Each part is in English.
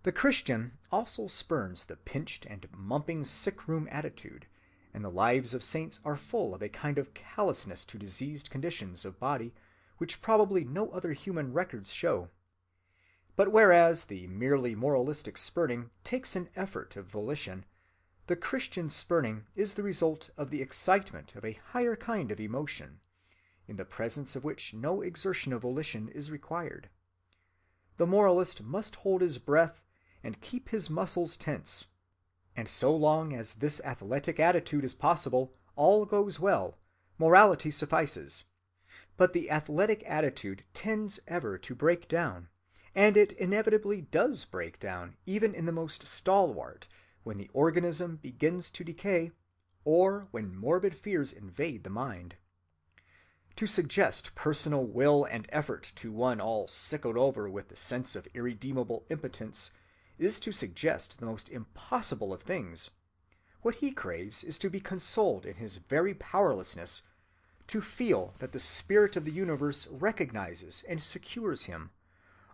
The Christian also spurns the pinched and mumping sick-room attitude, and the lives of saints are full of a kind of callousness to diseased conditions of body which probably no other human records show. But whereas the merely moralistic spurning takes an effort of volition, the Christian spurning is the result of the excitement of a higher kind of emotion, in the presence of which no exertion of volition is required. The moralist must hold his breath and keep his muscles tense, and so long as this athletic attitude is possible, all goes well, morality suffices. But the athletic attitude tends ever to break down, and it inevitably does break down even in the most stalwart, when the organism begins to decay, or when morbid fears invade the mind. To suggest personal will and effort to one all sickled over with the sense of irredeemable impotence is to suggest the most impossible of things. What he craves is to be consoled in his very powerlessness, to feel that the spirit of the universe recognizes and secures him,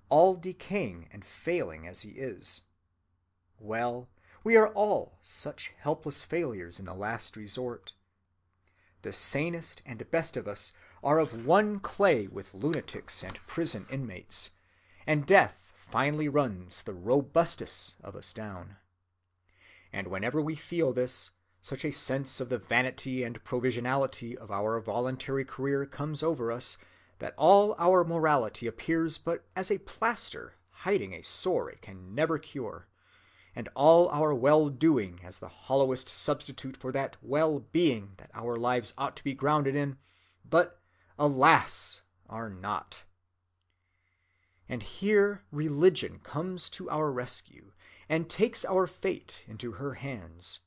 all decaying and failing as he is. Well, we are all such helpless failures in the last resort. The sanest and best of us are of one clay with lunatics and prison inmates, and death finally runs the robustest of us down. And whenever we feel this, such a sense of the vanity and provisionality of our voluntary career comes over us that all our morality appears but as a plaster hiding a sore it can never cure, and all our well-doing as the hollowest substitute for that well-being that our lives ought to be grounded in, but, alas, are not. And here religion comes to our rescue and takes our fate into her hands.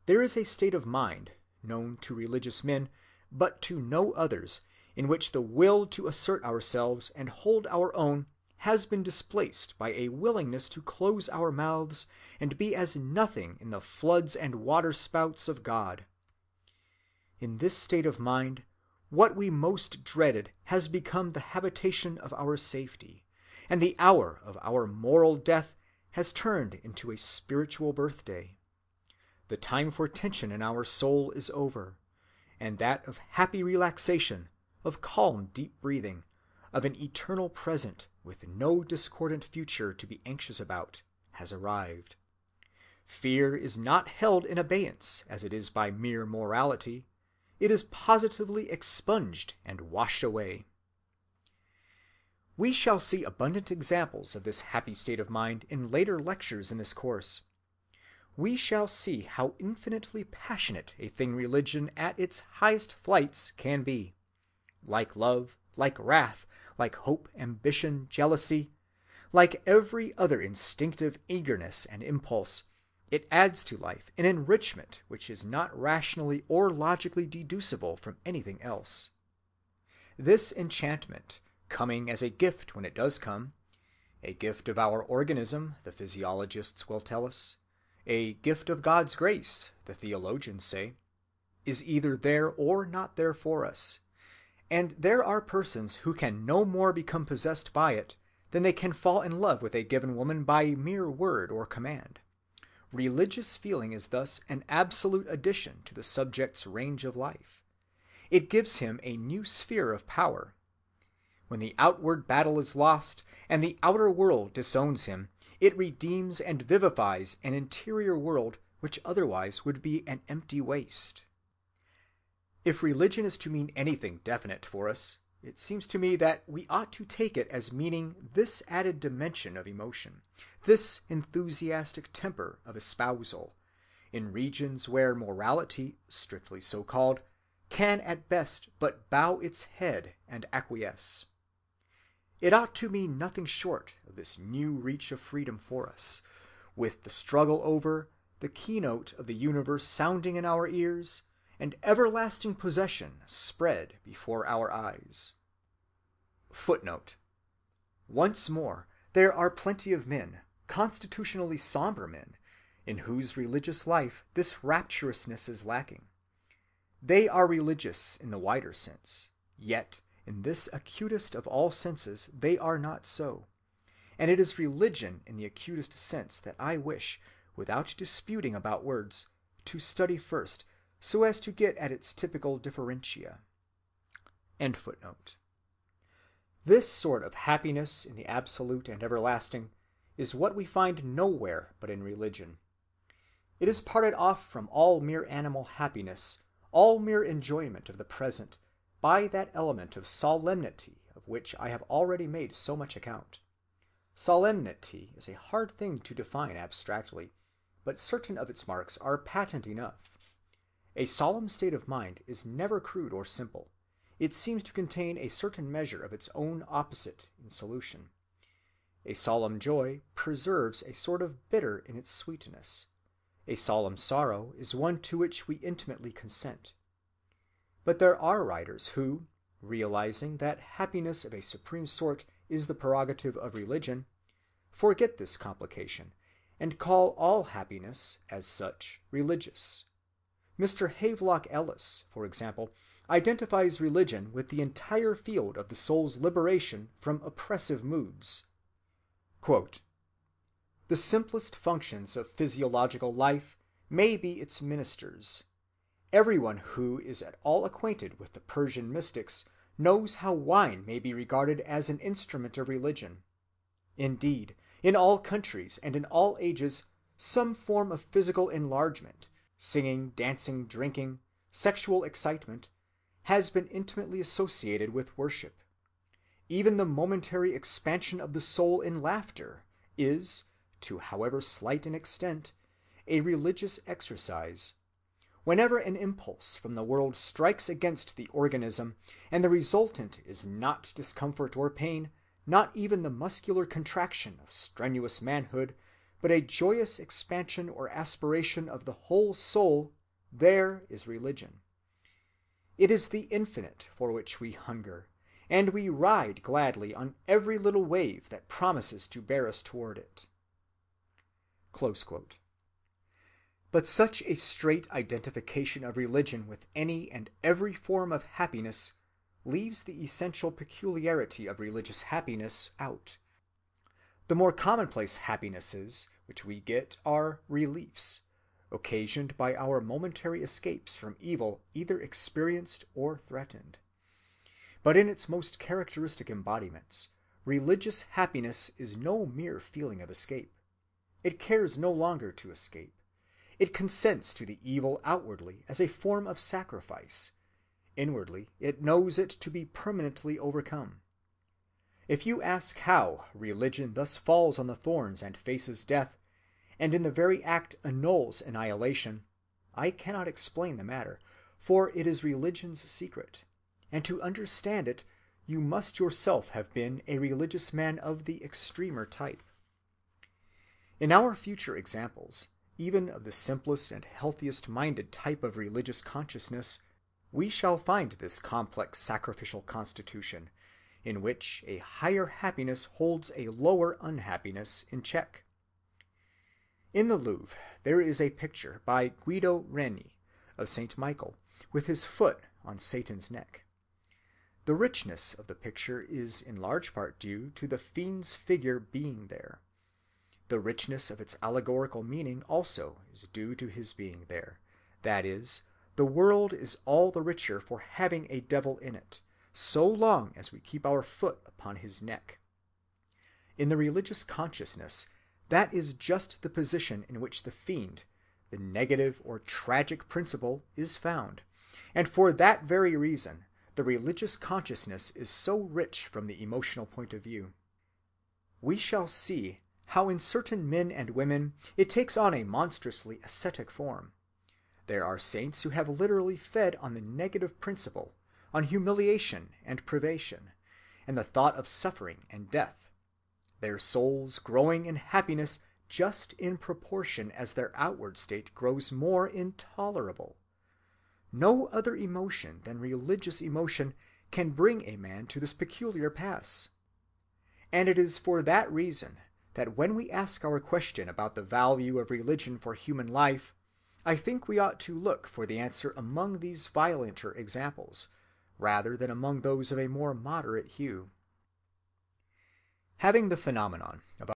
There is a state of mind, known to religious men, but to no others, in which the will to assert ourselves and hold our own has been displaced by a willingness to close our mouths and be as nothing in the floods and waterspouts of God. In this state of mind, what we most dreaded has become the habitation of our safety, and the hour of our moral death has turned into a spiritual birthday. The time for tension in our soul is over, and that of happy relaxation, of calm deep breathing, of an eternal present with no discordant future to be anxious about, has arrived. Fear is not held in abeyance as it is by mere morality. It is positively expunged and washed away. We shall see abundant examples of this happy state of mind in later lectures in this course. We shall see how infinitely passionate a thing religion at its highest flights can be. Like love, like wrath, like hope, ambition, jealousy, like every other instinctive eagerness and impulse, it adds to life an enrichment which is not rationally or logically deducible from anything else. This enchantment, coming as a gift when it does come, a gift of our organism, the physiologists will tell us, a gift of God's grace, the theologians say, is either there or not there for us. And there are persons who can no more become possessed by it than they can fall in love with a given woman by mere word or command. Religious feeling is thus an absolute addition to the subject's range of life. It gives him a new sphere of power. When the outward battle is lost and the outer world disowns him, it redeems and vivifies an interior world which otherwise would be an empty waste. If religion is to mean anything definite for us, it seems to me that we ought to take it as meaning this added dimension of emotion, this enthusiastic temper of espousal, in regions where morality, strictly so called, can at best but bow its head and acquiesce. It ought to mean nothing short of this new reach of freedom for us, with the struggle over, the keynote of the universe sounding in our ears, and everlasting possession spread before our eyes. Footnote. Once more, there are plenty of men, constitutionally somber men, in whose religious life this rapturousness is lacking. They are religious in the wider sense, yet in this acutest of all senses they are not so, and it is religion in the acutest sense that I wish, without disputing about words, to study first, so as to get at its typical differentia. End footnote. This sort of happiness in the absolute and everlasting is what we find nowhere but in religion. It is parted off from all mere animal happiness, all mere enjoyment of the present, by that element of solemnity of which I have already made so much account. Solemnity is a hard thing to define abstractly, but certain of its marks are patent enough. A solemn state of mind is never crude or simple. It seems to contain a certain measure of its own opposite in solution. A solemn joy preserves a sort of bitter in its sweetness. A solemn sorrow is one to which we intimately consent. But there are writers who, realizing that happiness of a supreme sort is the prerogative of religion, forget this complication, and call all happiness, as such, religious. Mr. Havelock Ellis, for example, identifies religion with the entire field of the soul's liberation from oppressive moods. Quote, "The simplest functions of physiological life may be its ministers. Everyone who is at all acquainted with the Persian mystics knows how wine may be regarded as an instrument of religion. Indeed, in all countries and in all ages, some form of physical enlargement, singing, dancing, drinking, sexual excitement, has been intimately associated with worship. Even the momentary expansion of the soul in laughter is, to however slight an extent, a religious exercise. Whenever an impulse from the world strikes against the organism, and the resultant is not discomfort or pain, not even the muscular contraction of strenuous manhood, but a joyous expansion or aspiration of the whole soul, there is religion. It is the infinite for which we hunger, and we ride gladly on every little wave that promises to bear us toward it." Close quote. But such a straight identification of religion with any and every form of happiness leaves the essential peculiarity of religious happiness out. The more commonplace happinesses which we get are reliefs, occasioned by our momentary escapes from evil either experienced or threatened. But in its most characteristic embodiments, religious happiness is no mere feeling of escape. It cares no longer to escape. It consents to the evil outwardly as a form of sacrifice. Inwardly, it knows it to be permanently overcome. If you ask how religion thus falls on the thorns and faces death, and in the very act annuls annihilation, I cannot explain the matter, for it is religion's secret, and to understand it you must yourself have been a religious man of the extremer type. In our future examples, even of the simplest and healthiest-minded type of religious consciousness, we shall find this complex sacrificial constitution, in which a higher happiness holds a lower unhappiness in check. In the Louvre there is a picture by Guido Reni of St. Michael, with his foot on Satan's neck. The richness of the picture is in large part due to the fiend's figure being there. The richness of its allegorical meaning also is due to his being there. That is, the world is all the richer for having a devil in it, so long as we keep our foot upon his neck. In the religious consciousness, that is just the position in which the fiend, the negative or tragic principle, is found, and for that very reason the religious consciousness is so rich from the emotional point of view. We shall see how in certain men and women it takes on a monstrously ascetic form. There are saints who have literally fed on the negative principle, on humiliation and privation, and the thought of suffering and death, their souls growing in happiness just in proportion as their outward state grows more intolerable. No other emotion than religious emotion can bring a man to this peculiar pass. And it is for that reason that when we ask our question about the value of religion for human life, I think we ought to look for the answer among these violenter examples, rather than among those of a more moderate hue. having the phenomenon of